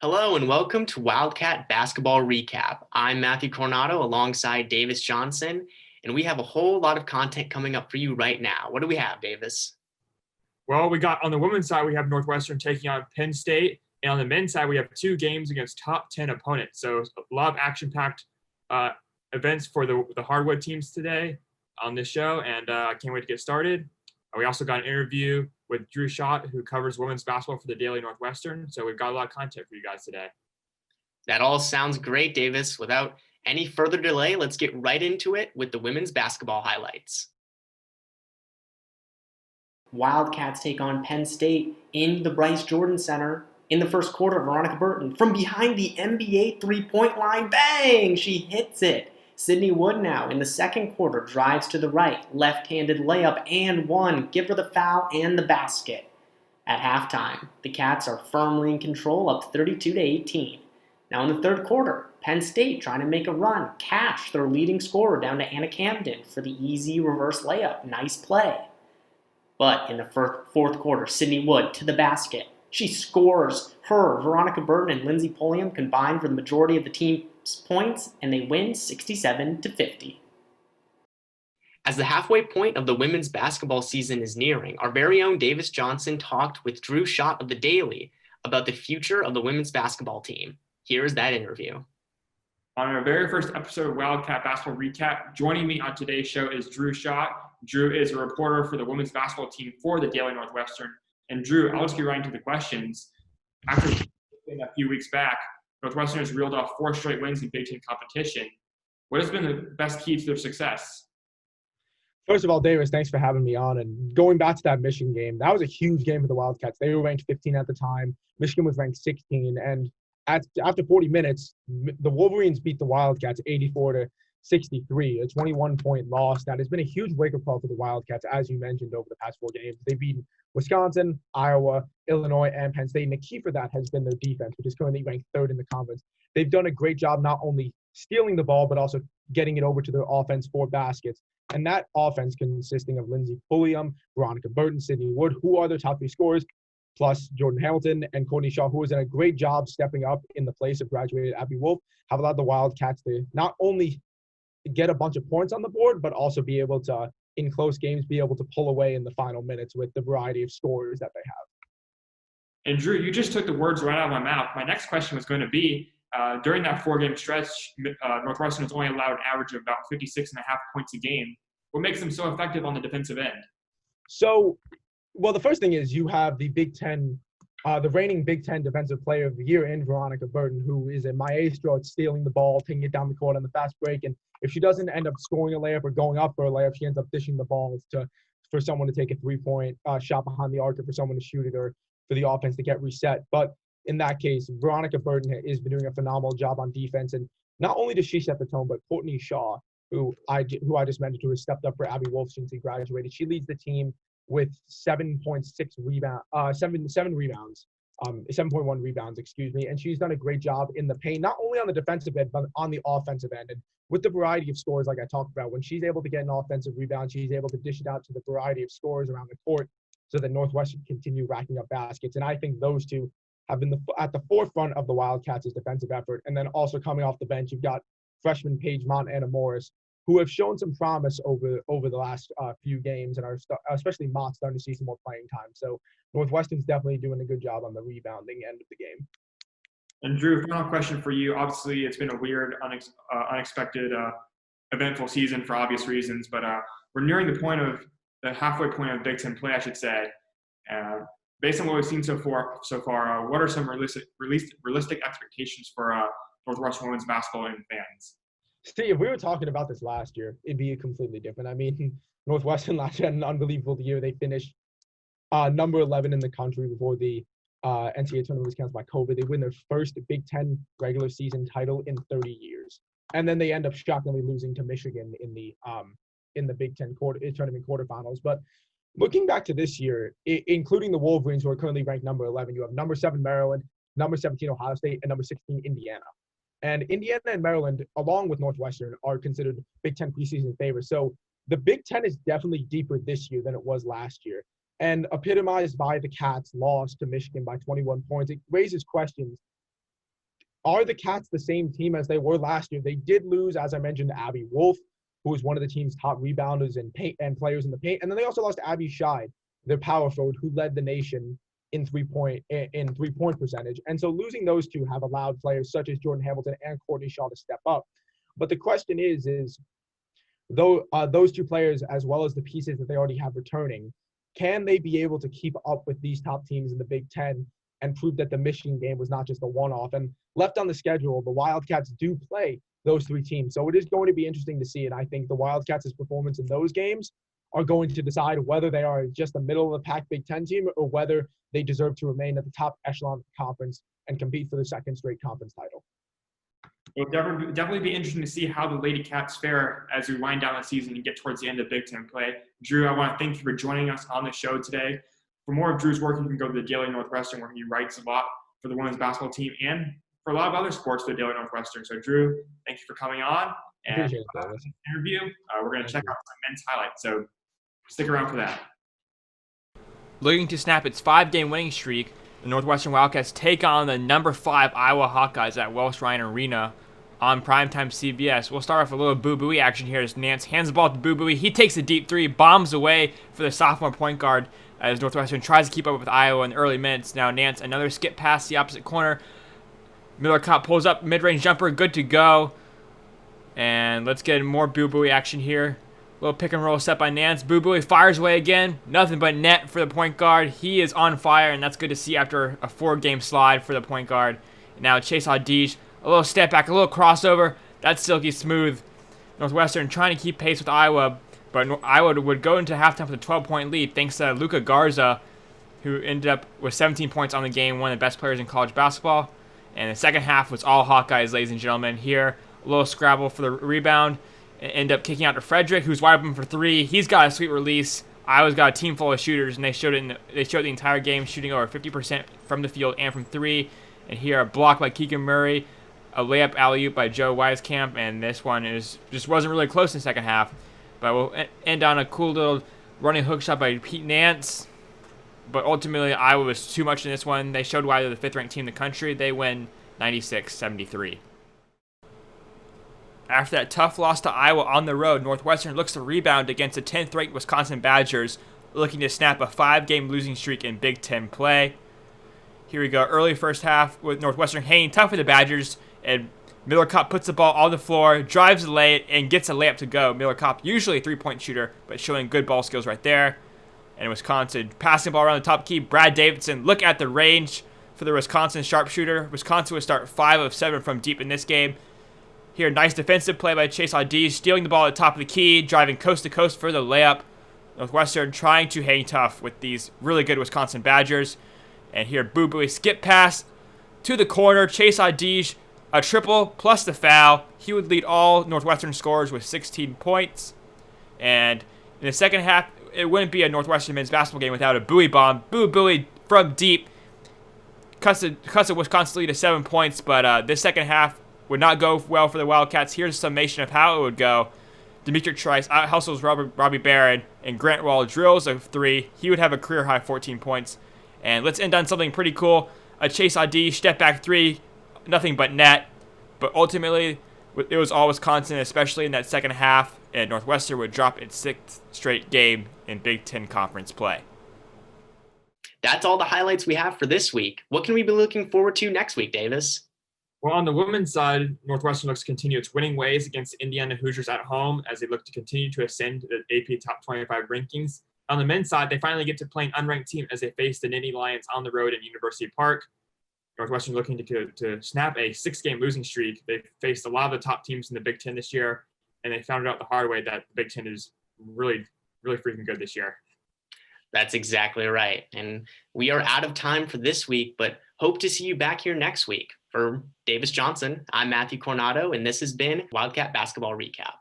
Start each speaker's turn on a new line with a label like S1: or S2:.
S1: Hello and welcome to Wildcat Basketball Recap. I'm Matthew Coronado alongside Davis Johnson, and we have a whole lot of content coming up for you right now. What do we have, Davis?
S2: Well, we got on the women's side, we have Northwestern taking on Penn State. And on the men's side, we have two games against top 10 opponents. So a lot of action-packed events for the hardwood teams today on this show. And I can't wait to get started. We also got an interview with Drew Schott, who covers women's basketball for the Daily Northwestern. So we've got a lot of content for you guys today.
S1: That all sounds great, Davis. Without any further delay, let's get right into it with the women's basketball highlights. Wildcats take on Penn State in the Bryce Jordan Center. In the first quarter, Veronica Burton from behind the NBA three-point line, bang! She hits it. Sydney Wood now in the second quarter drives to the right, left-handed layup and one. Give her the foul and the basket. At halftime, the Cats are firmly in control, up 32-18. Now in the third quarter, Penn State trying to make a run. Cash, their leading scorer, down to Anna Camden for the easy reverse layup. Nice play. But in the fourth quarter, Sydney Wood to the basket. She scores. Her, Veronica Burton, and Lindsay Pulliam combined for the majority of the team's points, and they win 67-50. As the halfway point of the women's basketball season is nearing, our very own Davis Johnson talked with Drew Schott of the Daily about the future of the women's basketball team. Here's that interview.
S2: On our very first episode of Wildcat Basketball Recap, joining me on today's show is Drew Schott. Drew is a reporter for the women's basketball team for the Daily Northwestern. And Drew, I'll just get right into the questions. After a few weeks back, Northwestern has reeled off 4 straight wins in Big Ten competition. What has been the best key to their success?
S3: First of all, Davis, thanks for having me on. And going back to that Michigan game, that was a huge game for the Wildcats. They were ranked 15 at the time. Michigan was ranked 16. And after 40 minutes, the Wolverines beat the Wildcats 84-63, a 21-point loss. That has been a huge wake-up call for the Wildcats, as you mentioned, over the past 4 games. They've beaten Wisconsin, Iowa, Illinois, and Penn State. And the key for that has been their defense, which is currently ranked 3rd in the conference. They've done a great job not only stealing the ball, but also getting it over to their offense for baskets. And that offense consisting of Lindsay Pulliam, Veronica Burton, Sydney Wood, who are their top 3 scorers, plus Jordan Hamilton and Courtney Shaw, who has done a great job stepping up in the place of graduated Abby Wolf, have allowed the Wildcats to not only get a bunch of points on the board, but also be able to, in close games, be able to pull away in the final minutes with the variety of scorers that they have.
S2: And Drew, you just took the words right out of my mouth. My next question was going to be, during that 4-game stretch, Northwestern has only allowed an average of about 56.5 points a game. What makes them so effective on the defensive end?
S3: So, well, the first thing is you have the Big Ten, the reigning Big Ten Defensive Player of the Year in Veronica Burton, who is a maestro at stealing the ball, taking it down the court on the fast break. And if she doesn't end up scoring a layup or going up for a layup, she ends up dishing the ball for someone to take a 3-point shot behind the arc, or for someone to shoot it, or for the offense to get reset. But in that case, Veronica Burton has been doing a phenomenal job on defense. And not only does she set the tone, but Courtney Shaw, who I just mentioned, who has stepped up for Abby Wolf since he graduated. She leads the team with 7.6 rebounds, 7 rebounds, 7.1 rebounds, excuse me. And she's done a great job in the paint, not only on the defensive end, but on the offensive end. And with the variety of scores, like I talked about, when she's able to get an offensive rebound, she's able to dish it out to the variety of scores around the court so that Northwestern continue racking up baskets. And I think those two have been at the forefront of the Wildcats' defensive effort. And then also coming off the bench, you've got freshman Paige Montana Morris, who have shown some promise over the last few games, and are especially Mott starting to see some more playing time. So Northwestern's definitely doing a good job on the rebounding end of the game.
S2: And Drew, final question for you. Obviously, it's been a weird, unexpected, eventful season for obvious reasons, but we're nearing the halfway point of Big Ten play, I should say. Based on what we've seen so far, what are some realistic expectations for Northwestern women's basketball and fans?
S3: See, if we were talking about this last year, it'd be completely different. I mean, Northwestern last year had an unbelievable year. They finished number 11 in the country before the NCAA tournament was canceled by COVID. They win their first Big Ten regular season title in 30 years. And then they end up shockingly losing to Michigan in the Big Ten tournament quarterfinals. But looking back to this year, including the Wolverines, who are currently ranked number 11, you have number 7 Maryland, number 17 Ohio State, and number 16 Indiana. And Indiana and Maryland, along with Northwestern, are considered Big Ten preseason favorites. So the Big Ten is definitely deeper this year than it was last year. And epitomized by the Cats' loss to Michigan by 21 points, it raises questions are the Cats the same team as they were last year? They did lose, as I mentioned, to Abby Wolf, who was one of the team's top rebounders and paint and players in the paint. And then they also lost to Abby Scheid, their power forward, who led the nation in three-point percentage. And so losing those two have allowed players such as Jordan Hamilton and Courtney Shaw to step up. But the question is though those two players, as well as the pieces that they already have returning, can they be able to keep up with these top teams in the Big Ten and prove that the Michigan game was not just a one-off? And left on the schedule, the Wildcats do play those three teams. So it is going to be interesting to see. And I think the Wildcats' performance in those games are going to decide whether they are just a middle-of-the-pack Big Ten team or whether they deserve to remain at the top echelon of the conference and compete for the second straight conference title.
S2: It'll definitely be interesting to see how the Lady Cats fare as we wind down the season and get towards the end of Big Ten play. Drew, I want to thank you for joining us on the show today. For more of Drew's work, you can go to the Daily Northwestern, where he writes a lot for the women's basketball team and for a lot of other sports for the Daily Northwestern. So, Drew, thank you for coming on. And
S3: Appreciate it, Davis.
S2: Interview, we're going to check out some men's highlights. So, stick around for that.
S4: Looking to snap its 5-game winning streak, the Northwestern Wildcats take on the number 5 Iowa Hawkeyes at Welsh Ryan Arena on primetime CBS. We'll start off with a little boo-booey action here as Nance hands the ball to boo-booey. He takes a deep three, bombs away for the sophomore point guard as Northwestern tries to keep up with Iowa in the early minutes. Now Nance, another skip past the opposite corner. Miller Kopp pulls up, mid-range jumper, good to go. And let's get more boo-booey action here. Little pick and roll set by Nance. Boo-booey fires away again. Nothing but net for the point guard. He is on fire, and that's good to see after a 4-game slide for the point guard. Now Chase Audige, a little step back, a little crossover. That's silky smooth. Northwestern trying to keep pace with Iowa, but Iowa would go into halftime with a 12-point lead thanks to Luca Garza, who ended up with 17 points on the game, one of the best players in college basketball. And the second half was all Hawkeyes, ladies and gentlemen. Here, a little scrabble for the rebound. End up kicking out to Frederick, who's wide open for 3. He's got a sweet release. Iowa's got a team full of shooters, and they showed the entire game, shooting over 50% from the field and from 3. And here, a block by Keegan Murray, a layup alley-oop by Joe Wieskamp, and this one just wasn't really close in the second half. But we'll end on a cool little running hook shot by Pete Nance. But ultimately, Iowa was too much in this one. They showed why they're the 5th-ranked team in the country. They win 96-73. After that tough loss to Iowa on the road, Northwestern looks to rebound against the 10th-ranked Wisconsin Badgers, looking to snap a 5-game losing streak in Big Ten play. Here we go, early first half with Northwestern hanging tough with the Badgers, and Miller Kopp puts the ball on the floor, drives the lane, and gets a layup to go. Miller Kopp, usually a 3-point shooter, but showing good ball skills right there. And Wisconsin passing the ball around the top key. Brad Davidson, look at the range for the Wisconsin sharpshooter. Wisconsin would start 5 of 7 from deep in this game. Here, nice defensive play by Chase Audige, stealing the ball at the top of the key, driving coast to coast for the layup. Northwestern trying to hang tough with these really good Wisconsin Badgers. And here, Boo-Booey skip pass to the corner. Chase Audige, a triple plus the foul. He would lead all Northwestern scorers with 16 points. And in the second half, it wouldn't be a Northwestern men's basketball game without a Bowie bomb. Boo-Booey from deep cuts a Wisconsin lead to 7 points, but this second half would not go well for the Wildcats. Here's a summation of how it would go. Demetric Trice out-hustles Robbie Barron, and Grant Wall drills a 3. He would have a career-high 14 points. And let's end on something pretty cool. A Chase Audige step-back 3, nothing but net. But ultimately, it was all Wisconsin, especially in that second half, and Northwestern would drop its 6th straight game in Big Ten Conference play.
S1: That's all the highlights we have for this week. What can we be looking forward to next week, Davis?
S2: Well, on the women's side, Northwestern looks to continue its winning ways against the Indiana Hoosiers at home as they look to continue to ascend to the AP Top 25 rankings. On the men's side, they finally get to play an unranked team as they face the Nittany Lions on the road at University Park. Northwestern looking to snap a 6-game losing streak. They've faced a lot of the top teams in the Big Ten this year, and they found out the hard way that the Big Ten is really, really freaking good this year.
S1: That's exactly right. And we are out of time for this week, but hope to see you back here next week. For Davis Johnson, I'm Matthew Coronado, and this has been Wildcat Basketball Recap.